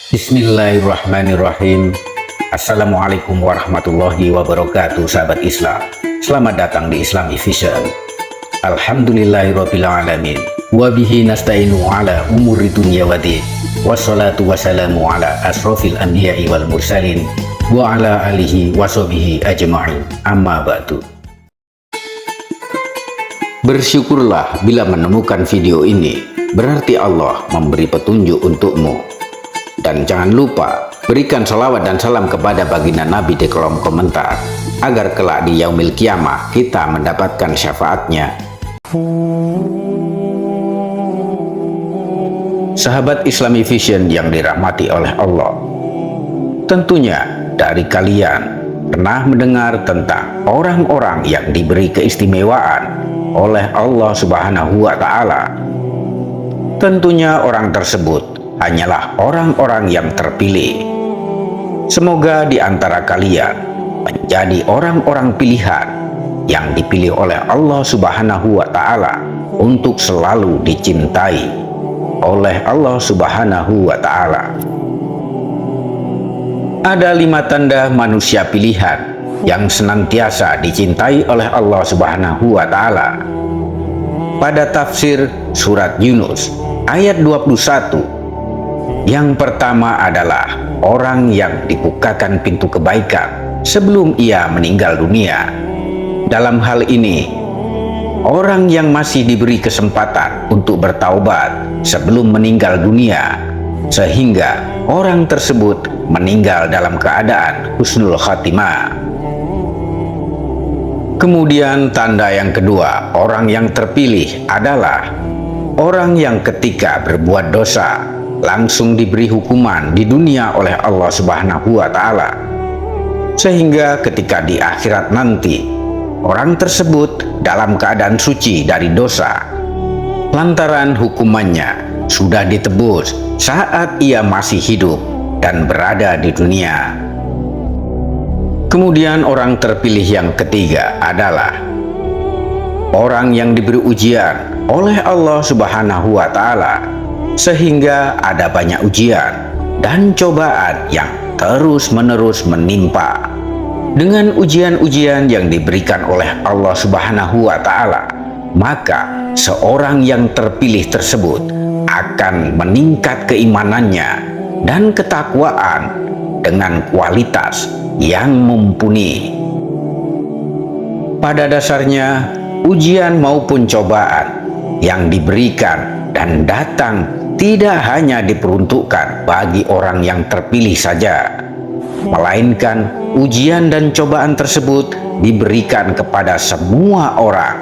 Bismillahirrahmanirrahim. Assalamualaikum warahmatullahi wabarakatuh, sahabat Islam. Selamat datang di Islamic Vision. Alhamdulillahirabbil alamin. Wa bihi nasta'inu ala umuri dunya waddin. Wassalatu wassalamu ala asrofil anbiya'i wal mursalin wa ala alihi washabihi ajma'in. Amma ba'du. Bersyukurlah bila menemukan video ini, berarti Allah memberi petunjuk untukmu. Dan jangan lupa berikan salawat dan salam kepada baginda Nabi di kolom komentar, agar kelak di yaumil kiamah kita mendapatkan syafaatnya. Sahabat Islamic Vision yang dirahmati oleh Allah, tentunya dari kalian pernah mendengar tentang orang-orang yang diberi keistimewaan oleh Allah Subhanahu wa Ta'ala. Tentunya orang tersebut hanyalah orang-orang yang terpilih. Semoga di antara kalian menjadi orang-orang pilihan yang dipilih oleh Allah Subhanahu wa Ta'ala untuk selalu dicintai oleh Allah Subhanahu wa Ta'ala. Ada 5 tanda manusia pilihan yang senantiasa dicintai oleh Allah Subhanahu wa Ta'ala. Pada tafsir surat Yunus ayat 21, yang pertama adalah orang yang dibukakan pintu kebaikan sebelum ia meninggal dunia. Dalam hal ini, orang yang masih diberi kesempatan untuk bertaubat sebelum meninggal dunia, sehingga orang tersebut meninggal dalam keadaan husnul khatimah. Kemudian tanda yang kedua, orang yang terpilih adalah orang yang ketika berbuat dosa langsung diberi hukuman di dunia oleh Allah Subhanahu wa Ta'ala, sehingga ketika di akhirat nanti orang tersebut dalam keadaan suci dari dosa lantaran hukumannya sudah ditebus saat ia masih hidup dan berada di dunia. Kemudian orang terpilih yang ketiga adalah orang yang diberi ujian oleh Allah Subhanahu wa Ta'ala, sehingga ada banyak ujian dan cobaan yang terus-menerus menimpa. Dengan ujian-ujian yang diberikan oleh Allah Subhanahu wa Ta'ala, maka seorang yang terpilih tersebut akan meningkat keimanannya dan ketakwaan dengan kualitas yang mumpuni. Pada dasarnya, ujian maupun cobaan yang diberikan dan datang tidak hanya diperuntukkan bagi orang yang terpilih saja, melainkan ujian dan cobaan tersebut diberikan kepada semua orang.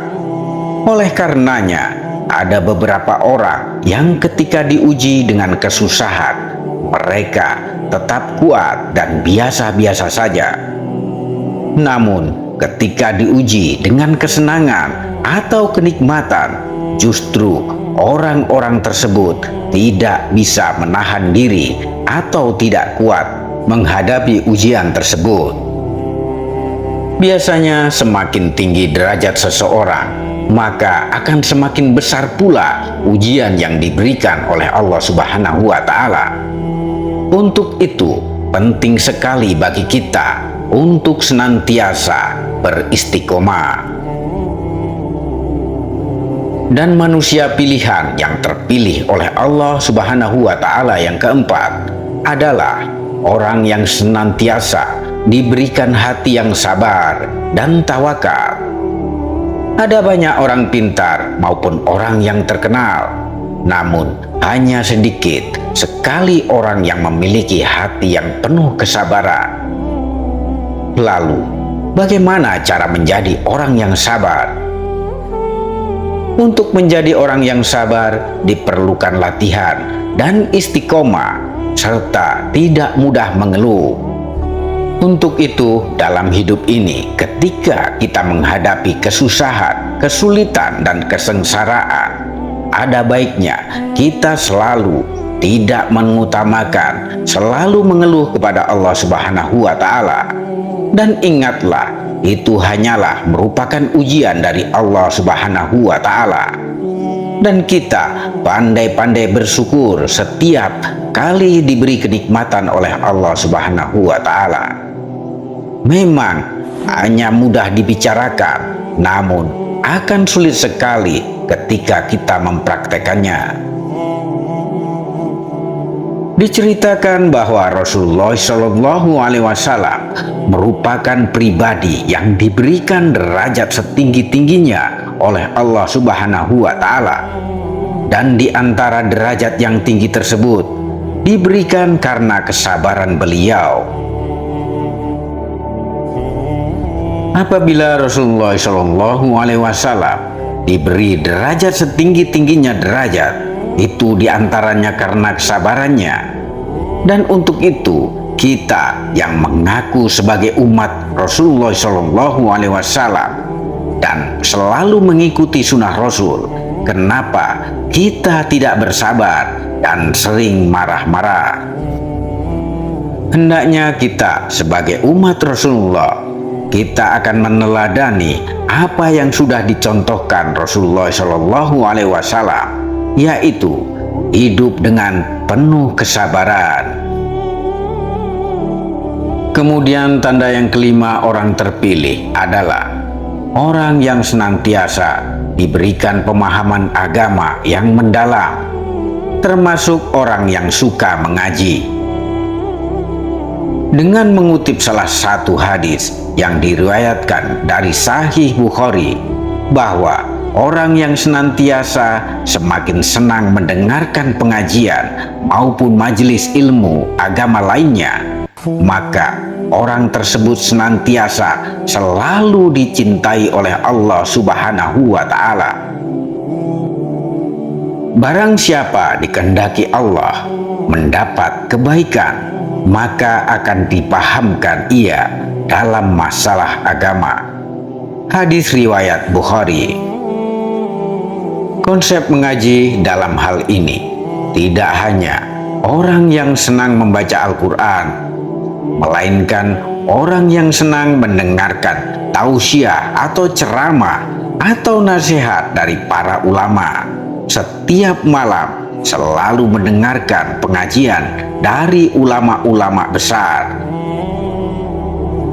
Oleh karenanya, ada beberapa orang yang ketika diuji dengan kesusahan, mereka tetap kuat dan biasa-biasa saja. Namun, ketika diuji dengan kesenangan atau kenikmatan, justru orang-orang tersebut tidak bisa menahan diri atau tidak kuat menghadapi ujian tersebut. Biasanya semakin tinggi derajat seseorang, maka akan semakin besar pula ujian yang diberikan oleh Allah Subhanahu wa Ta'ala. Untuk itu, penting sekali bagi kita untuk senantiasa beristiqomah. Dan manusia pilihan yang terpilih oleh Allah Subhanahu wa Ta'ala yang keempat adalah orang yang senantiasa diberikan hati yang sabar dan tawakal. Ada banyak orang pintar maupun orang yang terkenal, namun hanya sedikit sekali orang yang memiliki hati yang penuh kesabaran. Lalu, bagaimana cara menjadi orang yang sabar? Untuk menjadi orang yang sabar diperlukan latihan dan istiqomah, serta tidak mudah mengeluh. Untuk itu, dalam hidup ini, ketika kita menghadapi kesusahan, kesulitan, dan kesengsaraan, ada baiknya kita selalu tidak mengutamakan, selalu mengeluh kepada Allah Subhanahu wa Ta'ala. Dan ingatlah, itu hanyalah merupakan ujian dari Allah Subhanahu wa Ta'ala. Dan kita pandai-pandai bersyukur setiap kali diberi kenikmatan oleh Allah Subhanahu wa Ta'ala. Memang hanya mudah dibicarakan, namun akan sulit sekali ketika kita mempraktekannya. Diceritakan bahwa Rasulullah Shallallahu Alaihi Wasallam merupakan pribadi yang diberikan derajat setinggi-tingginya oleh Allah Subhanahu wa Ta'ala, dan di antara derajat yang tinggi tersebut diberikan karena kesabaran beliau. Apabila Rasulullah Shallallahu Alaihi Wasallam diberi derajat setinggi-tingginya derajat, itu diantaranya karena kesabarannya. Dan untuk itu kita yang mengaku sebagai umat Rasulullah Shallallahu Alaihi Wasallam dan selalu mengikuti sunnah Rasul, kenapa kita tidak bersabar dan sering marah-marah? Hendaknya kita sebagai umat Rasulullah, kita akan meneladani apa yang sudah dicontohkan Rasulullah Shallallahu Alaihi Wasallam, yaitu hidup dengan penuh kesabaran. Kemudian tanda yang kelima orang terpilih adalah orang yang senantiasa diberikan pemahaman agama yang mendalam, termasuk orang yang suka mengaji. Dengan mengutip salah satu hadis yang diriwayatkan dari Sahih Bukhari, bahwa orang yang senantiasa semakin senang mendengarkan pengajian maupun majelis ilmu agama lainnya, maka orang tersebut senantiasa selalu dicintai oleh Allah Subhanahu wa Ta'ala. Barang siapa dikehendaki Allah mendapat kebaikan, maka akan dipahamkan ia dalam masalah agama. Hadis riwayat Bukhari. Konsep mengaji dalam hal ini tidak hanya orang yang senang membaca Al-Quran, melainkan orang yang senang mendengarkan tausiah atau ceramah atau nasihat dari para ulama. Setiap malam selalu mendengarkan pengajian dari ulama-ulama besar.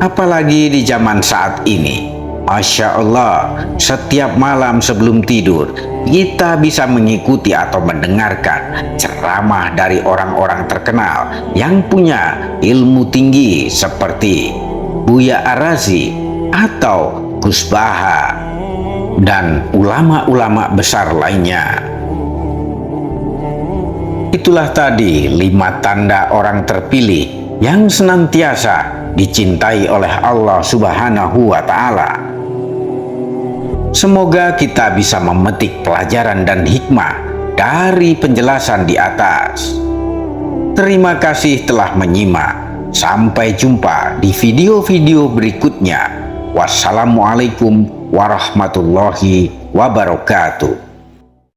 Apalagi di zaman saat ini, Masya Allah, setiap malam sebelum tidur kita bisa mengikuti atau mendengarkan ceramah dari orang-orang terkenal yang punya ilmu tinggi seperti Buya Ar-Razi atau Gus Baha dan ulama-ulama besar lainnya. Itulah tadi 5 tanda orang terpilih yang senantiasa dicintai oleh Allah Subhanahu wa Ta'ala. Semoga kita bisa memetik pelajaran dan hikmah dari penjelasan di atas. Terima kasih telah menyimak. Sampai jumpa di video-video berikutnya. Wassalamualaikum warahmatullahi wabarakatuh.